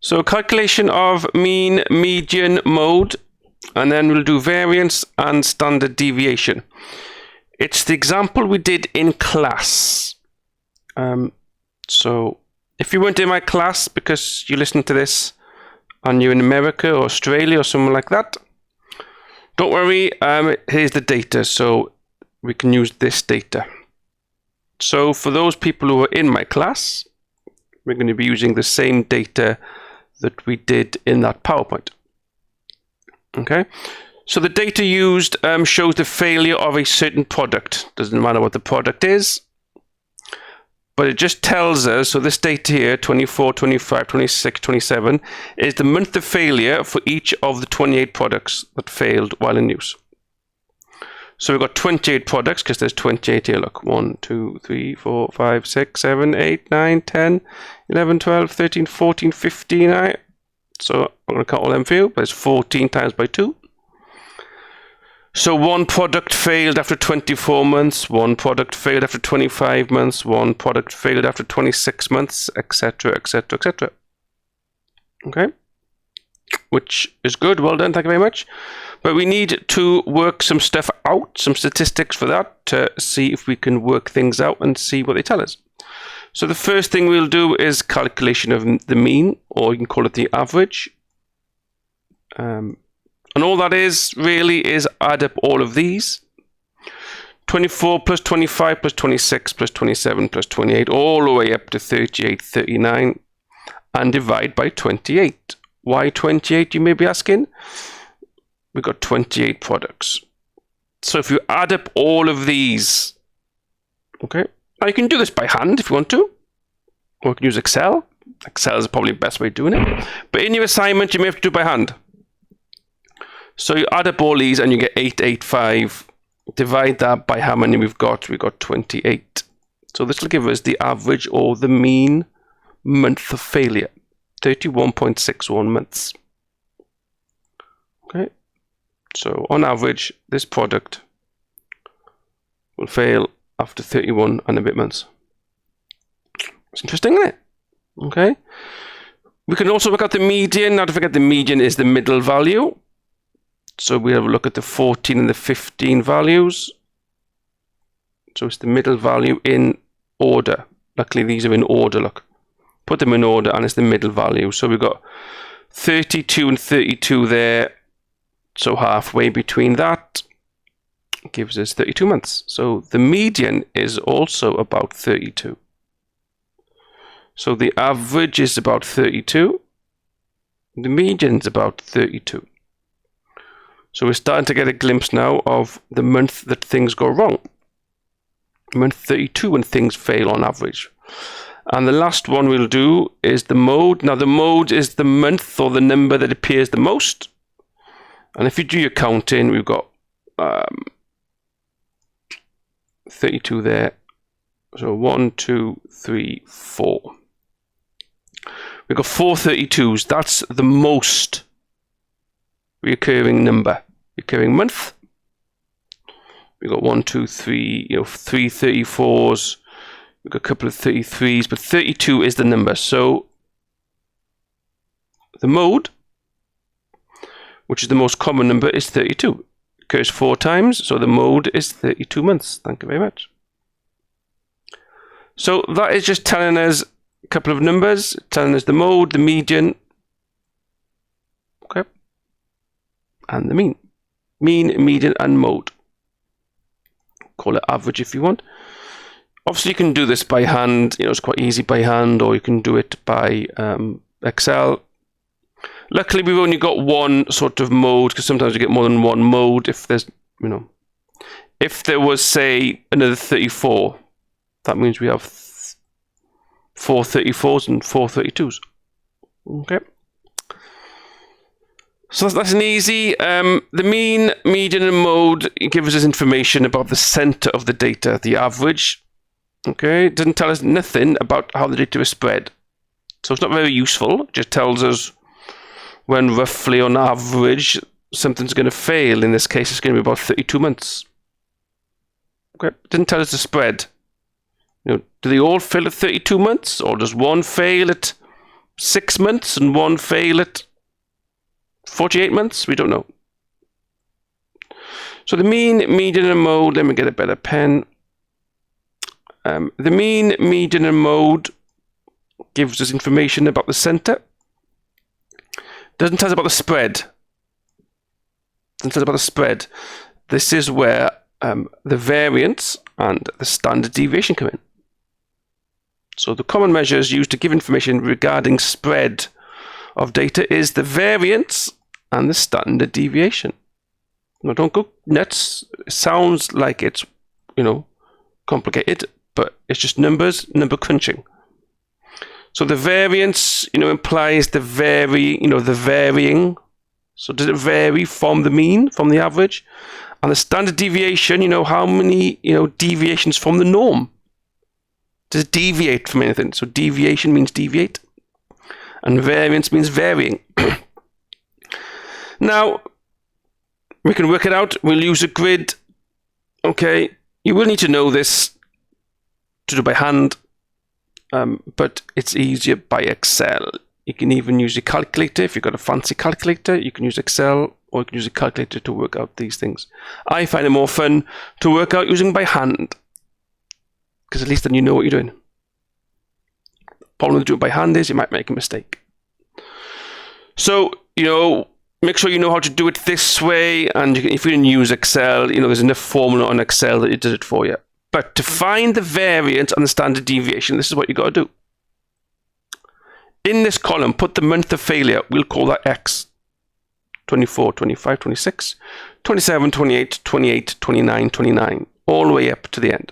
So calculation of mean, median, mode, and then we'll do variance and standard deviation. It's the example we did in class. So if you weren't in my class because you listened to this and you're in America or Australia or somewhere like that, don't worry, here's the data, so we can use this data. So for those people who are in my class, we're going to be using the same data that we did in that PowerPoint. Okay, so the data used shows the failure of a certain product. Doesn't matter what the product is, but it just tells us, so this data here, 24, 25, 26, 27, is the month of failure for each of the 28 products that failed while in use. So we've got 28 products, because there's 28 here, look, 1, 2, 3, 4, 5, 6, 7, 8, 9, 10, 11, 12, 13, 14, 15, right? So I'm going to count all them for you, but it's 14 times by 2. So one product failed after 24 months, one product failed after 25 months, one product failed after 26 months, etc., etc., etc. Okay? Which is good, well done, thank you very much. But we need to work some stuff out, some statistics for that, to see if we can work things out and see what they tell us. So the first thing we'll do is calculation of the mean, or you can call it the average. And all that is really is add up all of these. 24 plus 25 plus 26 plus 27 plus 28, all the way up to 38, 39, and divide by 28. Why 28, you may be asking? We've got 28 products. So if you add up all of these, okay, now you can do this by hand if you want to, or you can use Excel. Excel is probably the best way of doing it. But in your assignment, you may have to do it by hand. So you add up all these and you get 885. Divide that by how many we've got. We've got 28. So this will give us the average or the mean month of failure. 31.61 months. Okay. So on average, this product will fail after 31 and a bit months. It's interesting, isn't it? Okay. We can also look at the median. Now, don't forget the median is the middle value. So we have a look at the 14 and the 15 values. So it's the middle value in order. Luckily, these are in order, look. Put them in order and it's the middle value. So we've got 32 and 32 there. So halfway between that gives us 32 months. So the median is also about 32. So the average is about 32. The median is about 32. So we're starting to get a glimpse now of the month that things go wrong. Month 32 when things fail on average. And the last one we'll do is the mode. Now the mode is the month or the number that appears the most. And if you do your counting, we've got 32 there. So 1, 2, 3, 4. We've got 4 32s. That's the most recurring number. Recurring month. We've got 1, 2, 3, 3 34s. We've got a couple of 33s, but 32 is the number. So the mode, which is the most common number, is 32. It occurs 4 times, so the mode is 32 months. Thank you very much. So that is just telling us a couple of numbers, telling us the mode, the median, okay, and the mean. Mean, median, and mode. Call it average if you want. Obviously, you can do this by hand. It's quite easy by hand, or you can do it by Excel. Luckily, we've only got one sort of mode, because sometimes you get more than one mode. If there's, if there was, say, another 34, that means we have 4 34s and 4 32s. Okay. So that's an easy. The mean, median, and mode gives us information about the center of the data, the average. Okay, it doesn't tell us nothing about how the data is spread. So it's not very useful. It just tells us when roughly on average something's going to fail. In this case, it's going to be about 32 months. Okay, it doesn't tell us the spread. Do they all fail at 32 months, or does one fail at 6 months and one fail at 48 months? We don't know. So the mean, median, and mode, let me get a better pen. The mean, median, and mode gives us information about the center. Doesn't tell us about the spread. Doesn't tell us about the spread. This is where the variance and the standard deviation come in. So the common measures used to give information regarding spread of data is the variance and the standard deviation. Now don't go nuts. It sounds like it's, complicated, but it's just numbers, number crunching. So the variance, implies the varying. So does it vary from the mean, from the average? And the standard deviation, how many, deviations from the norm? Does it deviate from anything? So deviation means deviate, and variance means varying. Now, we can work it out. We'll use a grid. Okay, you will need to know this to do by hand, but it's easier by Excel. You can even use a calculator. If you've got a fancy calculator, you can use Excel, or you can use a calculator to work out these things. I find it more fun to work out using by hand, because at least then you know what you're doing. The problem with doing it by hand is you might make a mistake. So, make sure you know how to do it this way, and if you didn't use Excel, there's enough formula on Excel that it does it for you. But to find the variance and the standard deviation, this is what you got to do. In this column, put the month of failure. We'll call that X. 24, 25, 26, 27, 28, 28, 29, 29, all the way up to the end.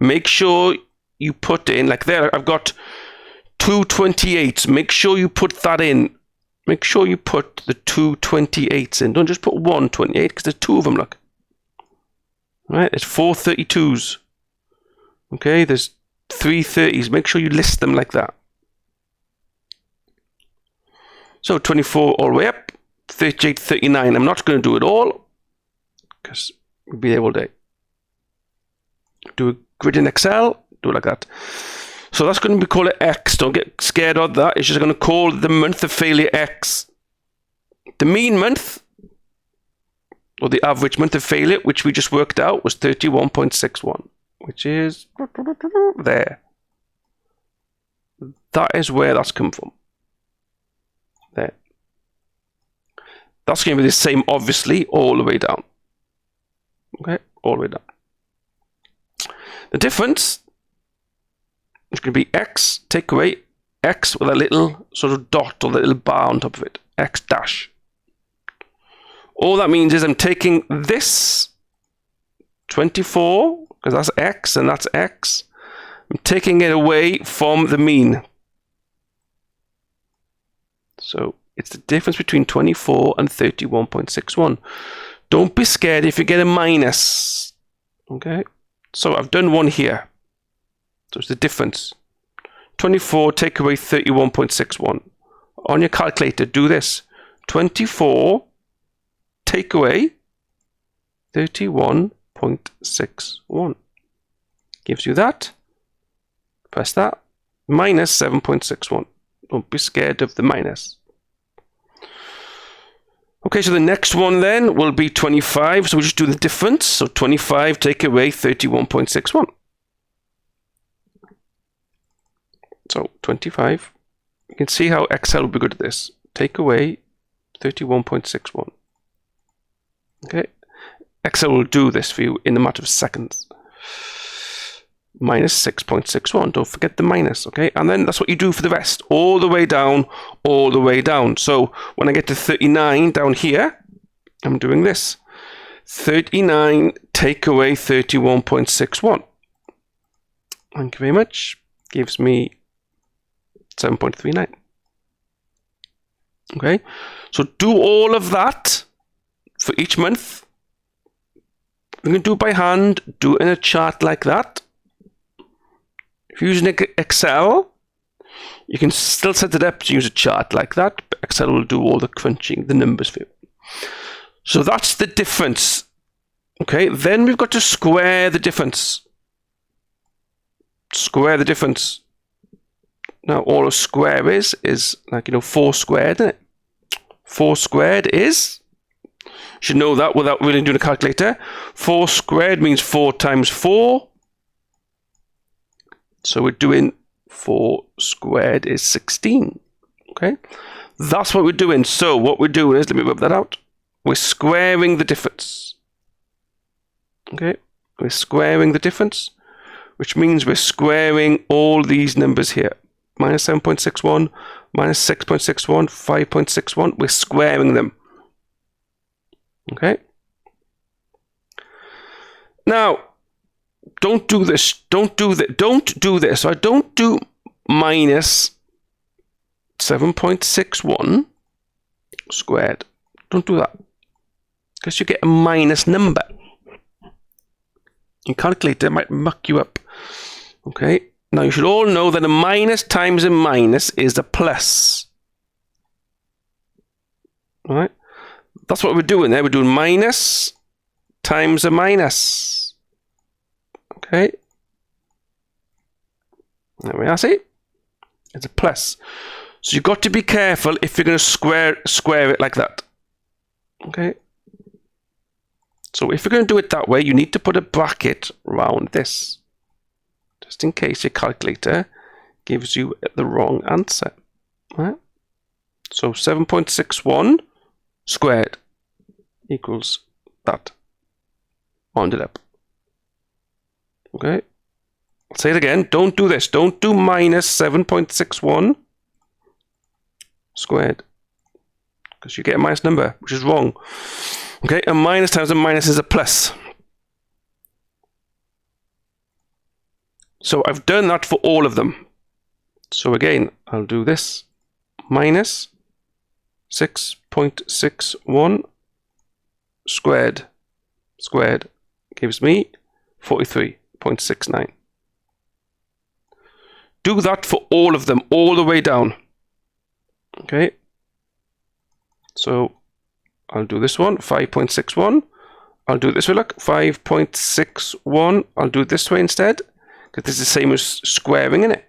Make sure you put in, like there, I've got 2 28s. Make sure you put that in. Make sure you put the 2 28s in. Don't just put 1 28, because there's 2 of them, look. Right, there's 4 32s. Okay, there's 3 30s. Make sure you list them like that. So 24 all the way up, 38, 39. I'm not going to do it all, because we'll be able to do a grid in Excel, do it like that. So that's going to be called X. Don't get scared of that. It's just going to call the month of failure X. The mean month, or the average month of failure, which we just worked out, was 31.61, which is there. That is where that's come from. There. That's going to be the same, obviously, all the way down. Okay, all the way down. The difference is going to be X, take away X with a little sort of dot or a little bar on top of it, X dash. All that means is I'm taking this 24, because that's X and that's X, I'm taking it away from the mean. So it's the difference between 24 and 31.61. Don't be scared if you get a minus. Okay, so I've done one here. So it's the difference. 24 take away 31.61. On your calculator, do this. 24 take away 31.61. Gives you that. Press that. Minus 7.61. Don't be scared of the minus. Okay, so the next one then will be 25. So we'll just do the difference. So 25 take away 31.61. So 25. You can see how Excel will be good at this. Take away 31.61. Okay. Excel will do this for you in a matter of seconds. Minus 6.61. Don't forget the minus, okay? And then that's what you do for the rest. All the way down, all the way down. So when I get to 39 down here, I'm doing this. 39 take away 31.61. Thank you very much. Gives me 7.39. Okay? So do all of that for each month. You can do it by hand, do it in a chart like that. If you're using Excel, you can still set it up to use a chart like that, but Excel will do all the crunching, the numbers for you. So that's the difference. Okay, then we've got to square the difference. Square the difference. Now, all a square is like, 4 squared, isn't it? 4 squared is, you should know that without really doing a calculator. 4 squared means 4 times 4. So we're doing 4 squared is 16. Okay, that's what we're doing. So what we're doing is, let me rub that out. We're squaring the difference. Okay, we're squaring the difference, which means we're squaring all these numbers here. Minus 7.61, minus 6.61, 5.61. We're squaring them. Okay. Now, don't do this. Don't do that. Don't do this. So I don't do minus 7.61 squared. Don't do that, because you get a minus number. Your calculator might muck you up. Okay. Now you should all know that a minus times a minus is a plus. All right. That's what we're doing there. We're doing minus times a minus. Okay. There we are. See? It's a plus. So you've got to be careful if you're going to square it like that. Okay. So if you're going to do it that way, you need to put a bracket around this, just in case your calculator gives you the wrong answer. Right? So 7.61 squared equals that. Rounded up. Okay. I'll say it again. Don't do this. Don't do minus 7.61 squared, because you get a minus number, which is wrong. Okay, a minus times a minus is a plus. So I've done that for all of them. So again, I'll do this. Minus 6.61 squared gives me 43.69. Do that for all of them, all the way down. Okay. So I'll do this one, 5.61. I'll do it this way, look, 5.61. I'll do it this way instead, because this is the same as squaring, isn't it?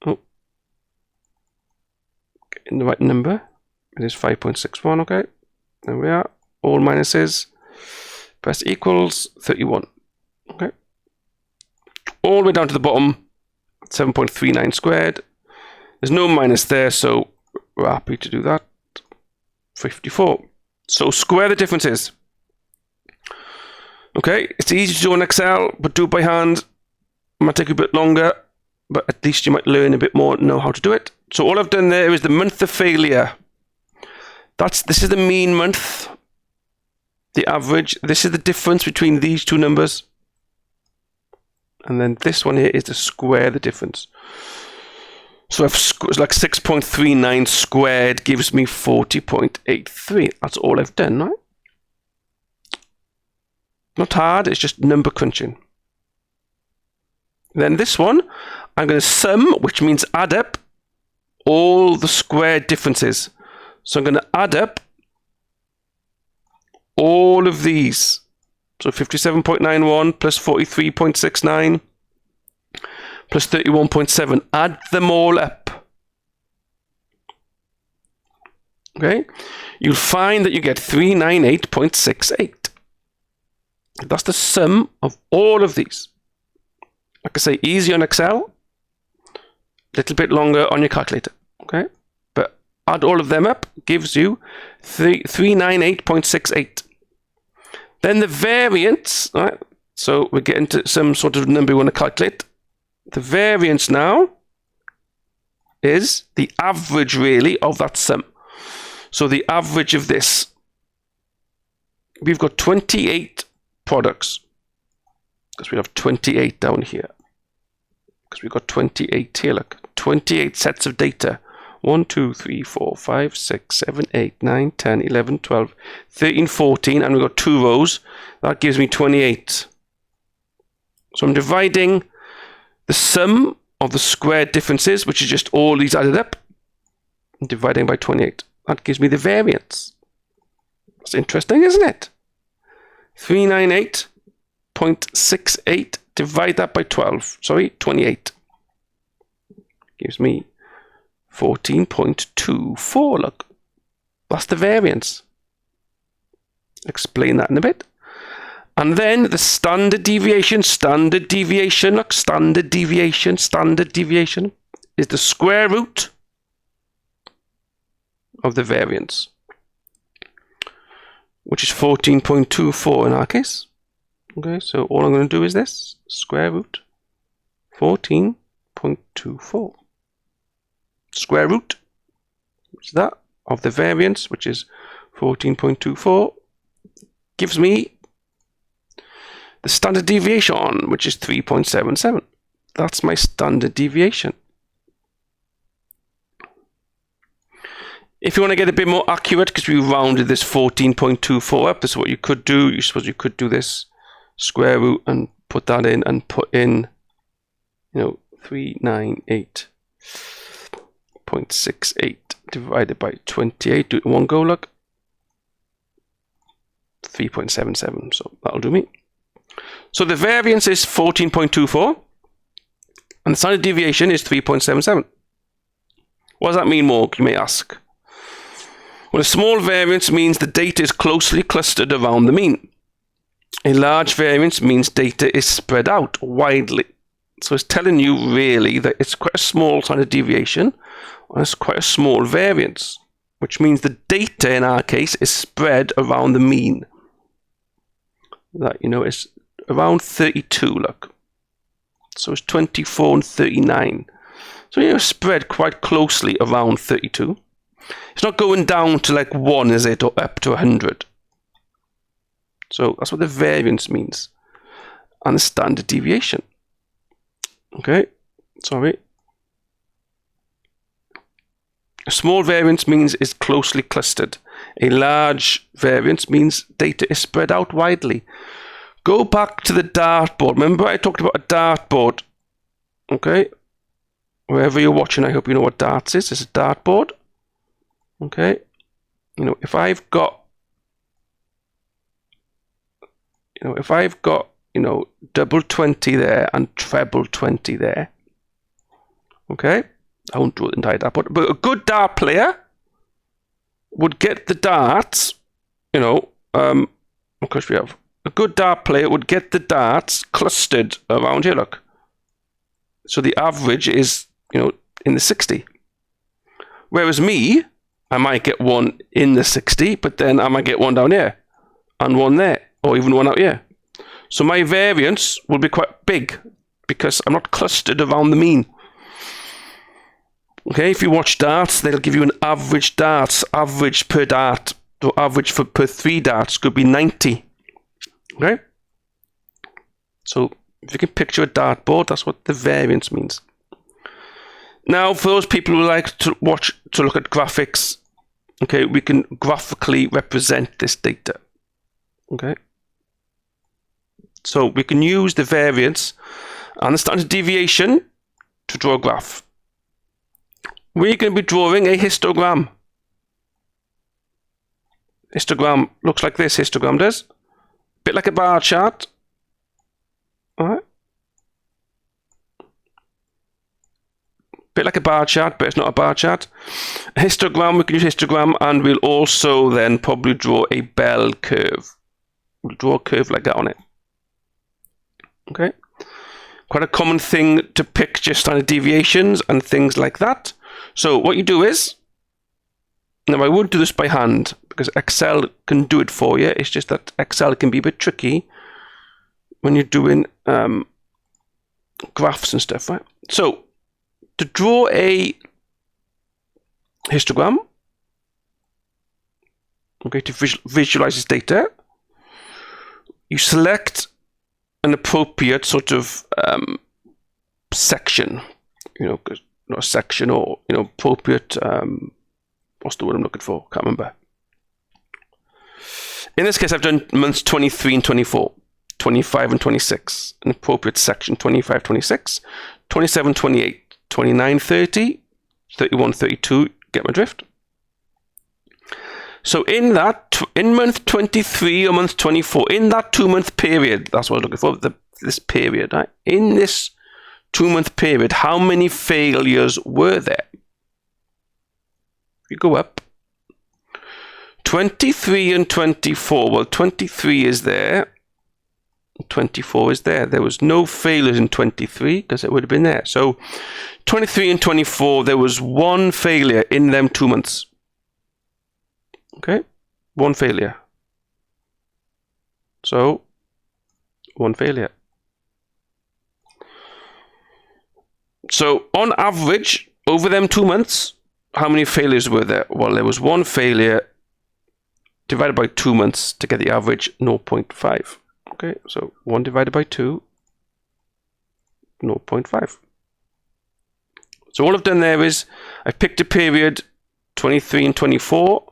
Oh. Getting the right number. It is 5.61, okay. There we are. All minuses. Press equals 31. Okay. All the way down to the bottom, 7.39 squared. There's no minus there, so we're happy to do that. 54. So square the differences. Okay, it's easy to do on Excel, but do it by hand. It might take a bit longer, but at least you might learn a bit more and know how to do it. So all I've done there is the month of failure. This is the mean month, the average. This is the difference between these two numbers. And then this one here is to square the difference. So it's like 6.39 squared gives me 40.83. That's all I've done, right? Not hard, it's just number crunching. Then this one, I'm going to sum, which means add up all the squared differences. So I'm going to add up all of these. So 57.91 plus 43.69 plus 31.7. Add them all up. Okay? You'll find that you get 398.68. That's the sum of all of these. Like I say, easy on Excel, a little bit longer on your calculator. Okay? But add all of them up, gives you 398.68. Then the variance, right? So we're getting to some sort of number we want to calculate. The variance now is the average, really, of that sum. So the average of this, we've got 28 products, because we have 28 down here. Because we've got 28 here, look. 28 sets of data. 1, 2, 3, 4, 5, 6, 7, 8, 9, 10, 11, 12, 13, 14, and we've got 2 rows. That gives me 28. So I'm dividing the sum of the squared differences, which is just all these added up, and dividing by 28. That gives me the variance. That's interesting, isn't it? 398.68, divide that by 12. Sorry, 28. gives me 14.24. Look, that's the variance. Explain that in a bit. And then the standard deviation, look, standard deviation is the square root of the variance, which is 14.24 in our case. Okay, so all I'm going to do is this, square root 14.24. Square root, which is that, of the variance, which is 14.24, gives me the standard deviation, which is 3.77. That's my standard deviation. If you want to get a bit more accurate, because we rounded this 14.24 up, this is what you could do. You suppose you could do this square root and put that in and put in, 398.68 divided by 28. Do it in one go, look. 3.77, so that'll do me. So the variance is 14.24 and the standard deviation is 3.77. What does that mean, Morg, you may ask? Well, a small variance means the data is closely clustered around the mean. A large variance means data is spread out widely. So it's telling you really that it's quite a small standard deviation and it's quite a small variance, which means the data in our case is spread around the mean. That, is around 32, look. So it's 24 and 39. So, spread quite closely around 32. It's not going down to like 1, is it, or up to 100. So that's what the variance means. And the standard deviation. Okay, sorry. A small variance means it's closely clustered. A large variance means data is spread out widely. Go back to the dartboard. Remember I talked about a dartboard? Okay. Wherever you're watching, I hope you know what darts is. It's a dartboard. Okay. If I've got, double 20 there and treble 20 there. Okay. I won't draw the entire dartboard. But a good dart player would get the darts, of course we have. A good dart player would get the darts clustered around here, look. So the average is, in the 60. Whereas me, I might get one in the 60, but then I might get one down here, and one there, or even one out here. So my variance will be quite big, because I'm not clustered around the mean. Okay, if you watch darts, they'll give you an average darts, average per dart, so average per 3 darts could be 90. Okay, so if you can picture a dartboard, that's what the variance means. Now, for those people who like to look at graphics, okay, we can graphically represent this data. Okay, so we can use the variance and the standard deviation to draw a graph. We're going to be drawing a histogram. Histogram looks like this. Histogram does. Bit like a bar chart. Alright. Bit like a bar chart, but it's not a bar chart. A histogram, we can use histogram, and we'll also then probably draw a bell curve. We'll draw a curve like that on it. Okay. Quite a common thing to pick just standard deviations and things like that. So what you do is, now I won't do this by hand because Excel can do it for you. It's just that Excel can be a bit tricky when you're doing graphs and stuff, right? So to draw a histogram, okay, to visualize this data, you select an appropriate sort of section, not a section, or appropriate what's the word I'm looking for? Can't remember. In this case, I've done months 23 and 24, 25 and 26, an appropriate section 25, 26, 27, 28, 29, 30, 31, 32. Get my drift? So in month 23 or month 24, in that 2-month period, that's what I was looking for, this period, right? In this 2-month period, how many failures were there? You go up. 23 and 24. Well, 23 is there. 24 is there. There was no failures in 23 because it would have been there. So 23 and 24, there was one failure in them 2 months. Okay, one failure. So one failure. So on average, over them 2 months, how many failures were there? Well, there was one failure divided by 2 months to get the average 0.5. Okay, so 1 divided by 2, 0.5. So all I've done there is I picked a period 23 and 24.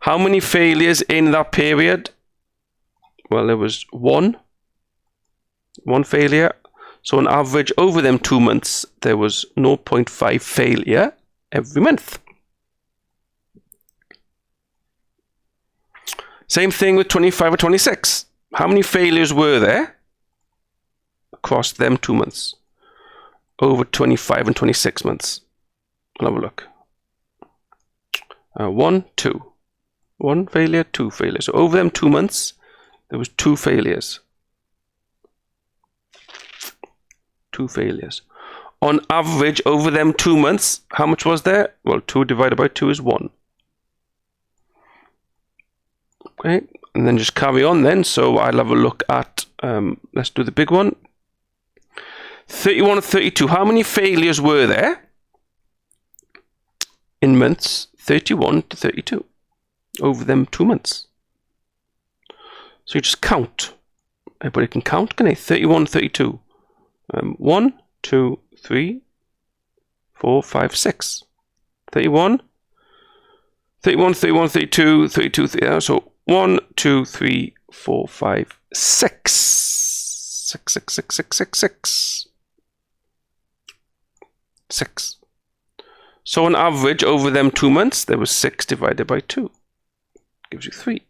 How many failures in that period? Well, there was one failure. So on average, over them 2 months, there was 0.5 failure every month. Same thing with 25 or 26. How many failures were there across them 2 months? Over 25 and 26 months. I'll have a look. 1, 2. 1 failure, 2 failures. So over them 2 months, there was 2 failures. 2 failures. On average, over them 2 months, how much was there? Well, 2 divided by 2 is 1. Okay, and then just carry on then. So I'll have a look at, let's do the big one. 31 and 32. How many failures were there in months 31 to 32 over them 2 months? So you just count. Everybody can count, can they? 31, 32. 1, 2, 3, 4, 5, 6. 31, 31, 31, 32, 32, 33. So 1, 2, 3, 4, 5, 6. 6, 6, 6, 6, 6, 6. 6. So on average, over them 2 months, there was 6 divided by 2. Gives you 3.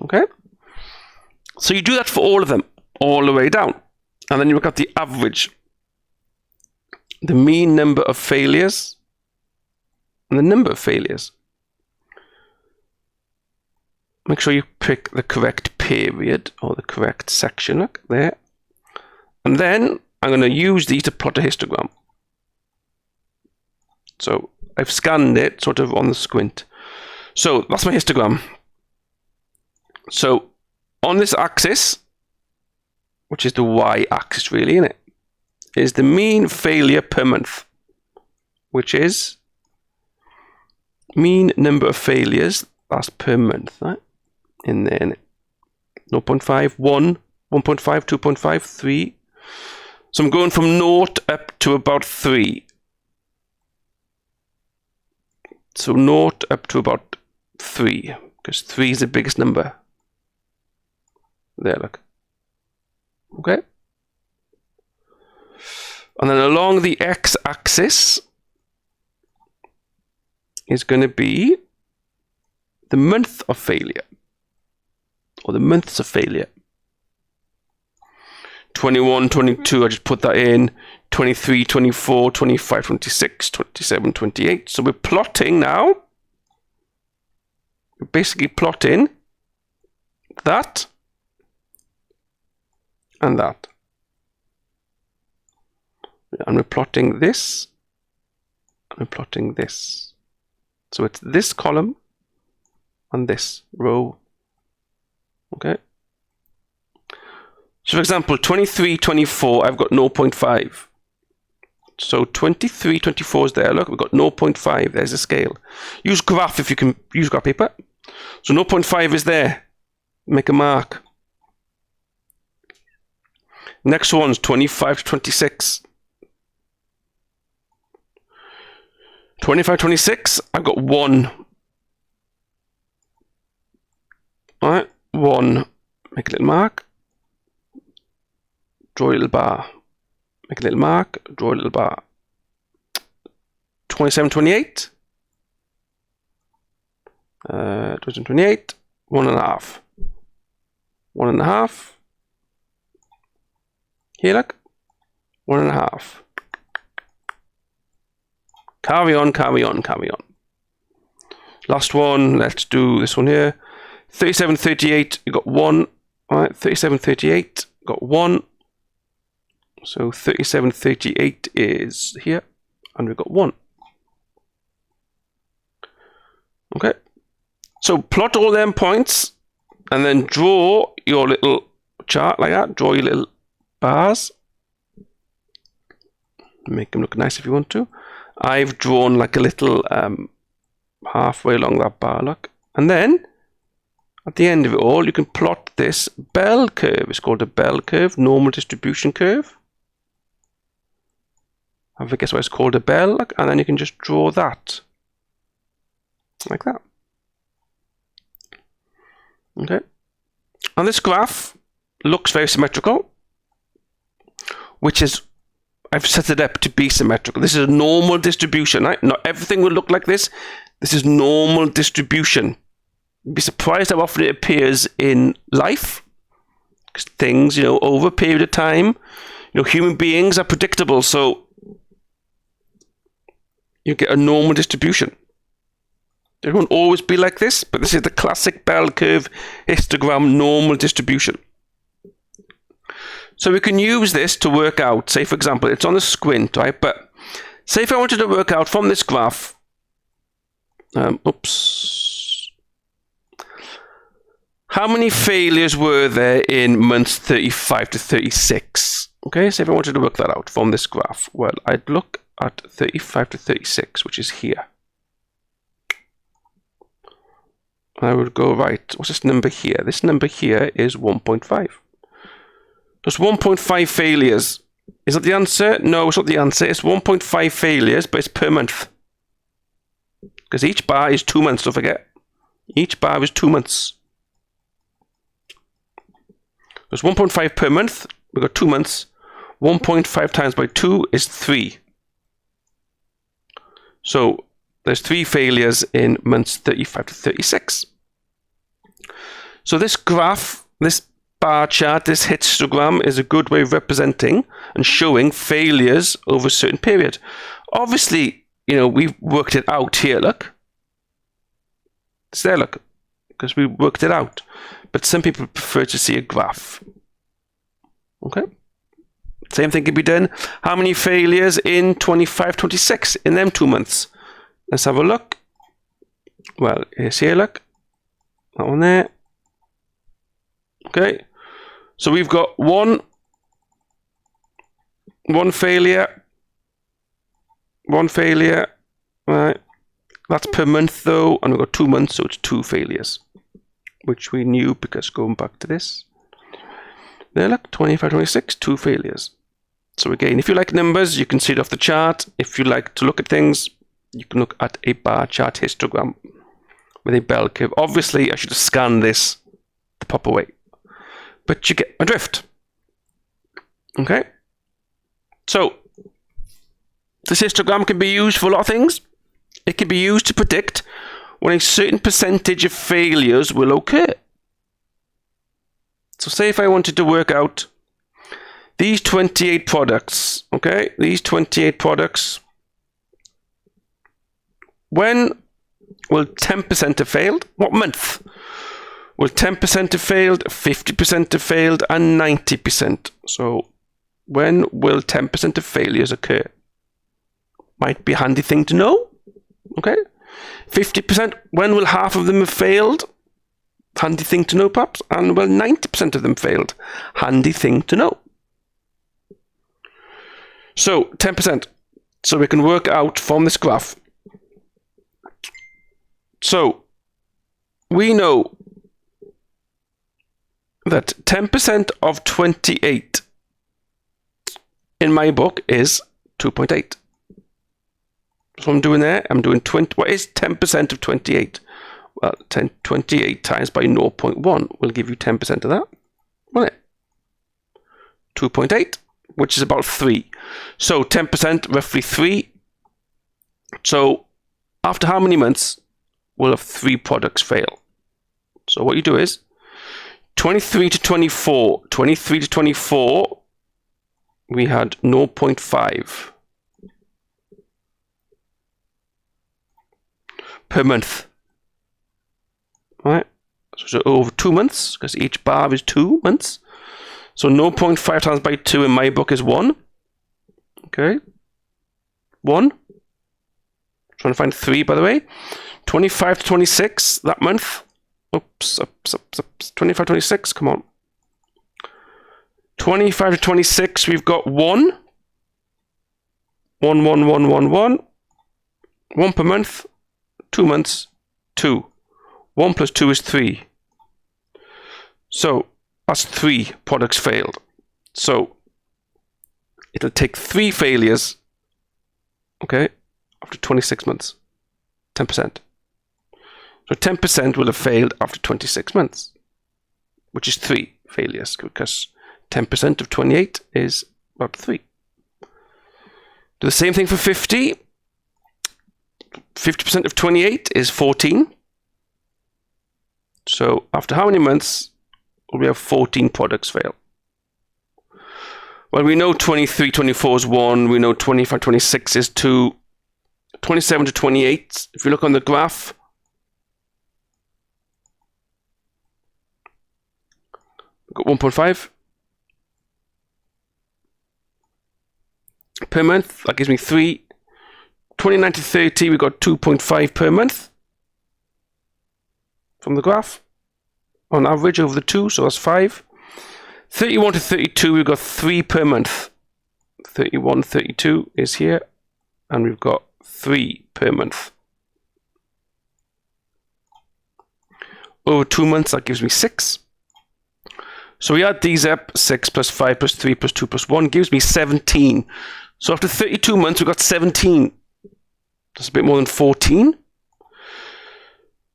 Okay? So you do that for all of them, all the way down. And then you look at the average, the mean number of failures, and the number of failures. Make sure you pick the correct period or the correct section. Look there. And then I'm going to use these to plot a histogram. So I've scanned it sort of on the squint. So that's my histogram. So on this axis, which is the y-axis really, isn't it, is the mean failure per month, which is mean number of failures, that's per month, right? In there, innit? 0.5, 1, 1.5, 2.5, 3. So I'm going from 0 up to about 3. So 0 up to about 3, because 3 is the biggest number. There, look. Okay. And then along the x-axis is going to be the month of failure, or the months of failure. 21, 22, I just put that in. 23, 24, 25, 26, 27, 28. So we're plotting now. We're basically plotting that and that. And we're plotting this, and we're plotting this. So it's this column and this row. Okay. So for example, 23, 24, I've got 0.5. So 23, 24 is there. Look, we've got 0.5. There's a scale. Use graph if you can use graph paper. So 0.5 is there. Make a mark. Next one's 25 to 26. 25, 26, I've got 1. Alright, 1. Make a little mark. Draw a little bar. Make a little mark. Draw a little bar. 27, 28. 27, 28. 1.5. 1.5. Here, look. 1.5. Carry on, carry on, carry on. Last one, let's do this one here. 37, 38, you got 1. All right, 37, 38, got 1. So 37, 38 is here, and we've got 1. Okay, so plot all them points, and then draw your little chart like that. Draw your little bars. Make them look nice if you want to. I've drawn like a little halfway along that bar, look. And then, at the end of it all, you can plot this bell curve. It's called a bell curve, normal distribution curve. I guess why it's called a bell, look. And then you can just draw that. Like that. Okay. And this graph looks very symmetrical, which is, I've set it up to be symmetrical. This is a normal distribution, right? Not everything will look like this. This is normal distribution. You'd be surprised how often it appears in life. Because things, over a period of time, human beings are predictable, so you get a normal distribution. It won't always be like this, but this is the classic bell curve histogram normal distribution. So we can use this to work out, say for example, it's on a squint, right? But say if I wanted to work out from this graph, how many failures were there in months 35 to 36? Okay, so if I wanted to work that out from this graph, well, I'd look at 35 to 36, which is here. I would go, right, what's this number here? This number here is 1.5. There's 1.5 failures. Is that the answer? No, it's not the answer. It's 1.5 failures, but it's per month. Because each bar is 2 months, don't forget. Each bar is 2 months. There's 1.5 per month. We've got 2 months. 1.5 times by 2 is 3. So there's 3 failures in months 35 to 36. So this graph, this bar chart, this histogram is a good way of representing and showing failures over a certain period. Obviously, we've worked it out here, look. It's there, look, because we worked it out. But some people prefer to see a graph. Okay. Same thing can be done. How many failures in 25, 26 in them 2 months? Let's have a look. Well, here's here, look. That one there. Okay. So we've got one failure. One failure. Right. That's per month though, and we've got 2 months, so it's 2 failures. Which we knew because going back to this. There, look, 25, 26, 2 failures. So again, if you like numbers, you can see it off the chart. If you like to look at things, you can look at a bar chart histogram with a bell curve. Obviously, I should have scanned this the proper way. But you get my drift. Okay? So, this histogram can be used for a lot of things. It can be used to predict when a certain percentage of failures will occur. So say if I wanted to work out these 28 products, okay? These 28 products, when will 10% have failed? What month? Will 10% have failed, 50% have failed, and 90%? So when will 10% of failures occur? Might be a handy thing to know, okay? 50%, when will half of them have failed? Handy thing to know, perhaps. And well, 90% of them failed. Handy thing to know. So 10%. So we can work out from this graph. So we know that 10% of 28 in my book is 2.8. So I'm doing there. I'm doing 20. What is 10% of 28? Well, 28 times by 0.1 will give you 10% of that, won't it? 2.8, which is about 3. So 10%, roughly 3. So after how many months will have 3 products fail? So what you do is 23 to 24. 23 to 24 we had 0.5 per month. Right? So over 2 months, because each bar is 2 months. So 0.5 times by 2 in my book is 1. Okay. 1. Trying to find 3, by the way. 25 to 26 that month. Oops. 25 to 26, come on. 25 to 26, we've got 1. 1, 1, 1, 1, 1. 1 per month. 2 months. 2. 1 plus 2 is 3. So that's 3 products failed. So it'll take 3 failures, okay, after 26 months. 10%. So 10% will have failed after 26 months, which is 3 failures, because 10% of 28 is about 3. Do the same thing for 50. 50% of 28 is 14. So after how many months will we have 14 products fail? Well, we know 23, 24 is 1. We know 25, 26 is 2. 27 to 28, if you look on the graph, we've got 1.5 per month. That gives me 3. 29 to 30, we've got 2.5 per month from the graph on average over the 2, so that's 5. 31 to 32, we've got 3 per month. 31, 32 is here, and we've got 3 per month. Over 2 months, that gives me 6. So we add these up. 6 plus 5 plus 3 plus 2 plus 1 gives me 17. So after 32 months, we've got 17. That's a bit more than 14.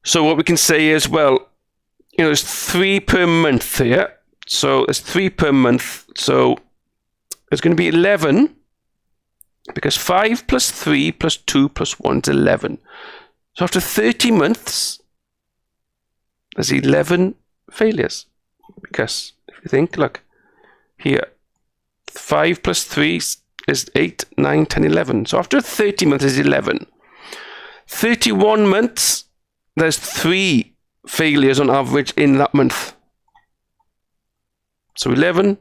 So what we can say is, well, you know, there's 3 per month here. So there's 3 per month. So it's going to be 11. Because 5 plus 3 plus 2 plus 1 is 11. So after 30 months, there's 11 failures. Because if you think, look, here, 5 plus 3 is 8, 9, 10, 11. So after 30 months is 11. 31 months, there's 3 failures on average in that month. So 11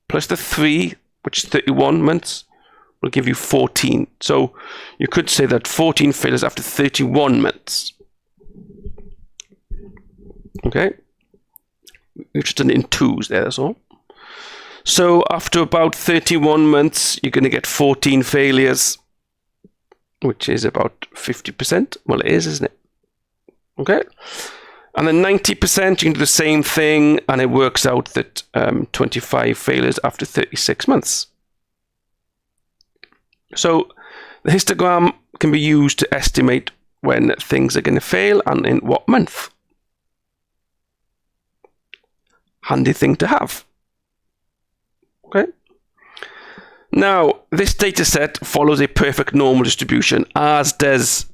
plus the 3, which is 31 months, will give you 14. So you could say that 14 failures after 31 months. Okay? We've just done it in 2s there, that's all. So after about 31 months, you're going to get 14 failures, which is about 50%. Well, it is, isn't it? Okay? And then 90%, you can do the same thing, and it works out that 25 failures after 36 months. So the histogram can be used to estimate when things are going to fail and in what month. Handy thing to have. Okay. Now, this data set follows a perfect normal distribution, as does,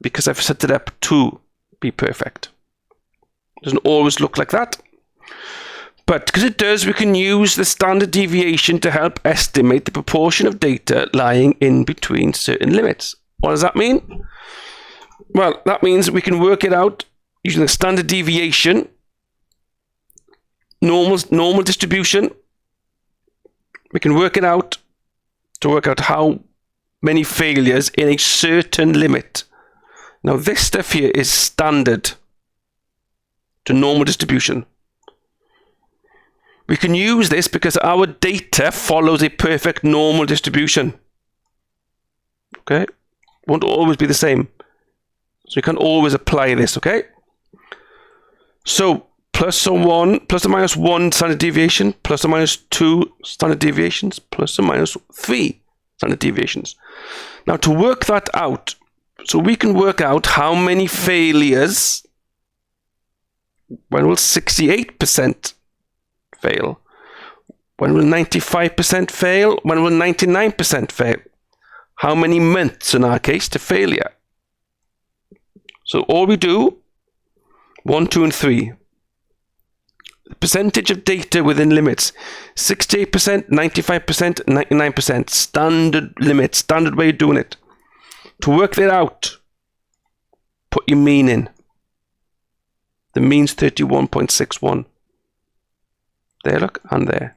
because I've set it up to be perfect. It doesn't always look like that. But because it does, we can use the standard deviation to help estimate the proportion of data lying in between certain limits. What does that mean? Well, that means we can work it out using the standard deviation, normal distribution. We can work it out to work out how many failures in a certain limit. Now, this stuff here is standard to normal distribution. We can use this because our data follows a perfect normal distribution. Okay? Won't always be the same. So you can always apply this, okay? So, plus or minus 1 standard deviation, plus or minus 2 standard deviations, plus or minus 3 standard deviations. Now, to work that out, so we can work out how many failures, when will 68% fail? When will 95% fail? When will 99% fail? How many months in our case to failure? So all we do, 1, 2, and 3. percentage of data within limits. 68%, 95%, 99%. Standard limit, standard way of doing it. To work that out, put your mean in. The mean's 31.61. There, look, and there.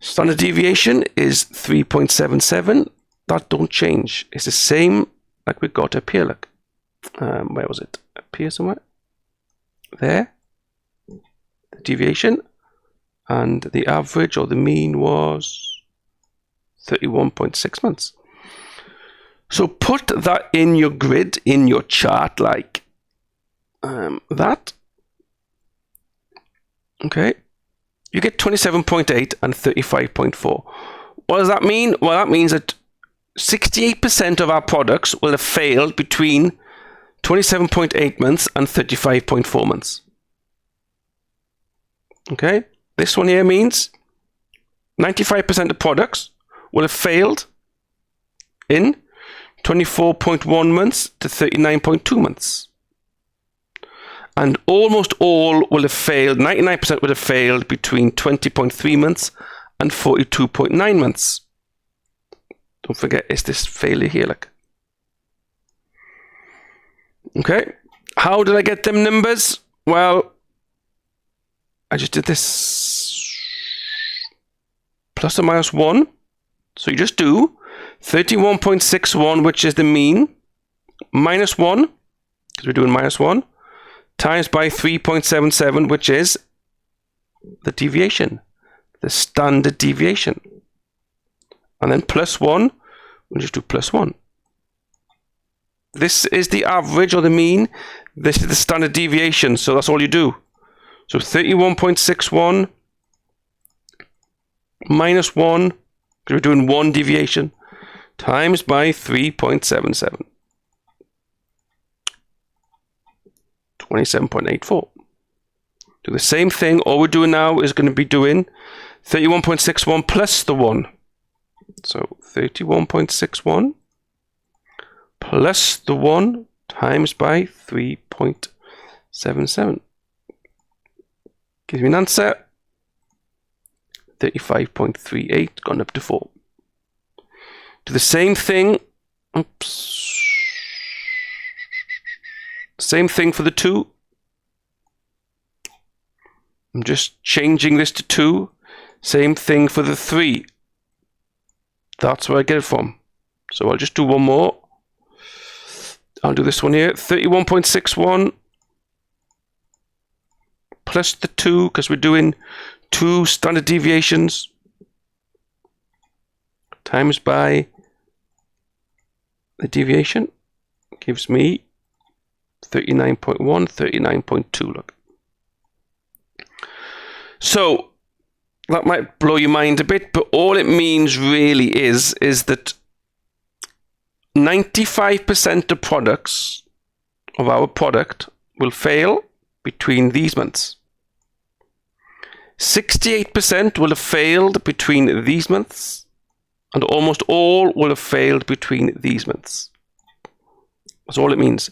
Standard deviation is 3.77. That don't change. It's the same like we got up here, look. Where was it? Up here somewhere. There. The deviation. And the average or the mean was 31.6 months. So put that in your grid, in your chart, like that. Okay. You get 27.8 and 35.4. What does that mean? Well, that means that 68% of our products will have failed between 27.8 months and 35.4 months. Okay, this one here means 95% of products will have failed in 24.1 months to 39.2 months. And almost all will have failed, 99% would have failed between 20.3 months and 42.9 months. Don't forget, it's this failure here, look. Okay, how did I get them numbers? Well, I just did this plus or minus 1. So you just do 31.61, which is the mean, minus 1, because we're doing minus 1, times by 3.77, which is the deviation, the standard deviation. And then plus 1, we'll just do plus 1. This is the average or the mean. This is the standard deviation, so that's all you do. So 31.61 minus 1, because we're doing 1 deviation, times by 3.77. 27.84. Do the same thing. All we're doing now is going to be doing 31.61 plus the 1. So 31.61 plus the 1 times by 3.77. Gives me an answer. 35.38 gone up to 4. Do the same thing. Oops. Same thing for the 2. I'm just changing this to 2. Same thing for the 3. That's where I get it from. So I'll just do one more. I'll do this one here. 31.61 plus the 2, because we're doing 2 standard deviations, times by the deviation, gives me 39.1, 39.2, look. So that might blow your mind a bit, but all it means really is that 95% of products of our product will fail between these months. 68% will have failed between these months, and almost all will have failed between these months. That's all it means.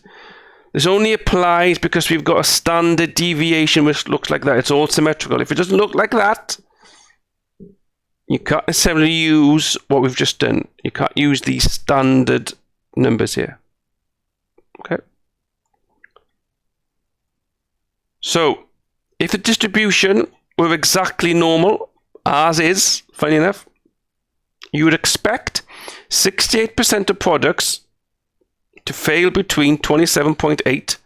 This only applies because we've got a standard deviation which looks like that. It's all symmetrical. If it doesn't look like that, you can't necessarily use what we've just done. You can't use these standard numbers here. Okay. So, if the distribution were exactly normal, as is, funny enough, you would expect 68% of products to fail between 27.8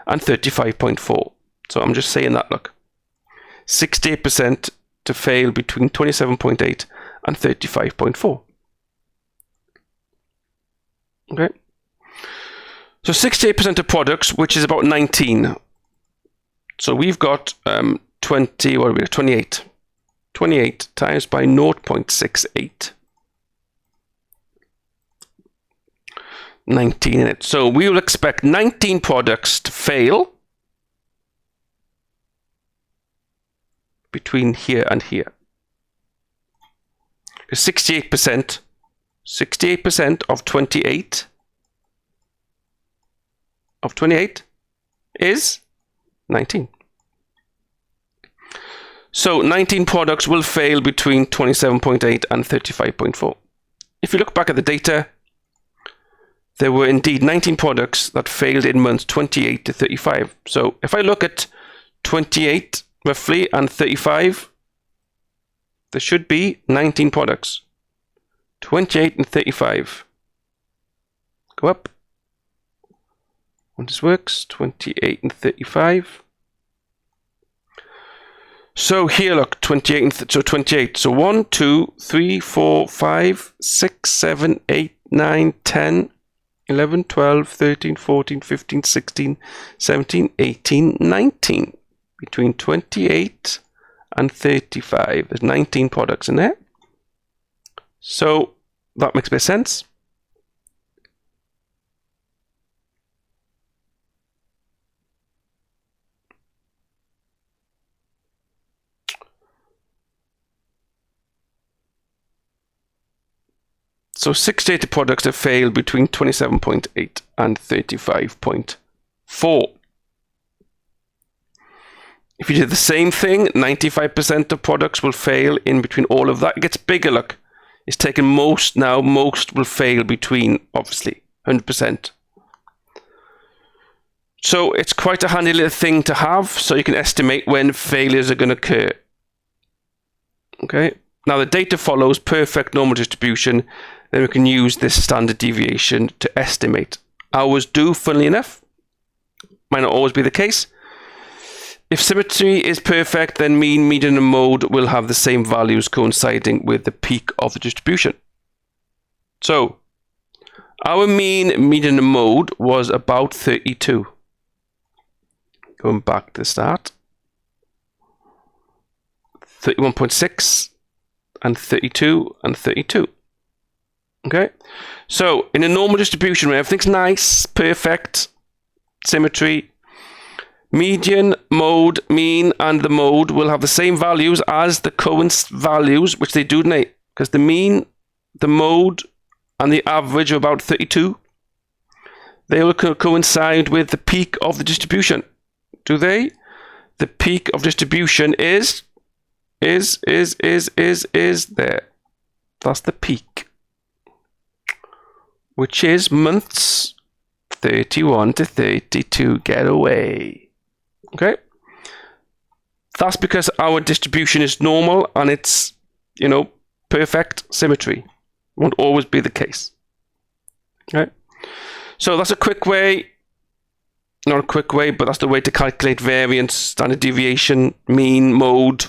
and 35.4. So I'm just saying that, look. 68% to fail between 27.8 and 35.4. Okay. So 68% of products, which is about 19. So we've got 28. 28 times by 0.68. 19 in it. So we will expect 19 products to fail between here and here. 68% of 28 is 19. So 19 products will fail between 27.8 and 35.4. If you look back at the data, there were indeed 19 products that failed in months 28 to 35. So if I look at 28 roughly and 35, there should be 19 products. 28 and 35. Go up. When this works, 28 and 35. So here, look, 28 and so 28. So 1, 2, 3, 4, 5, 6, 7, 8, 9, 10, 11, 12, 13, 14, 15, 16, 17, 18, 19. Between 28 and 35. There's 19 products in there. So that makes a bit of sense. So 68 products have failed between 27.8 and 35.4. If you did the same thing, 95% of products will fail in between all of that. It gets bigger, look. It's taken most now. Most will fail between, obviously, 100%. So it's quite a handy little thing to have, so you can estimate when failures are going to occur. Okay. Now the data follows perfect normal distribution. Then we can use this standard deviation to estimate. Ours do, funnily enough. Might not always be the case. If symmetry is perfect, then mean, median, and mode will have the same values coinciding with the peak of the distribution. So, our mean, median, and mode was about 32. Going back to the start. 31.6 and 32 and 32. Okay, so in a normal distribution where everything's nice, perfect, symmetry, median, mode, mean, and the mode will have the same values as the coincident values, which they do, because the mean, the mode, and the average are about 32. They will coincide with the peak of the distribution. Do they? The peak of distribution is there. That's the peak, which is months 31 to 32. Get away. Okay. That's because our distribution is normal and it's, perfect symmetry. Won't always be the case. Okay. So that's a quick way, not a quick way, but that's the way to calculate variance, standard deviation, mean, mode,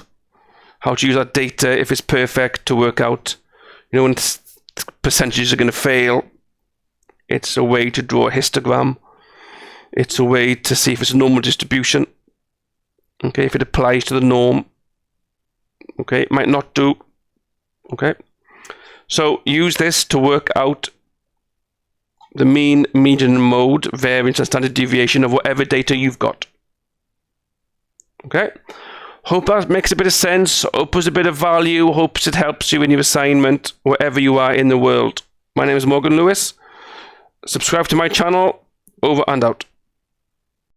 how to use that data if it's perfect to work out, when percentages are going to fail. It's a way to draw a histogram. It's a way to see if it's a normal distribution. Okay, if it applies to the norm. Okay, it might not do. Okay, so use this to work out the mean, median, mode, variance, and standard deviation of whatever data you've got. Okay, hope that makes a bit of sense. Hope it's a bit of value. Hopes it helps you in your assignment, wherever you are in the world. My name is Morgan Lewis. Subscribe to my channel. Over and out.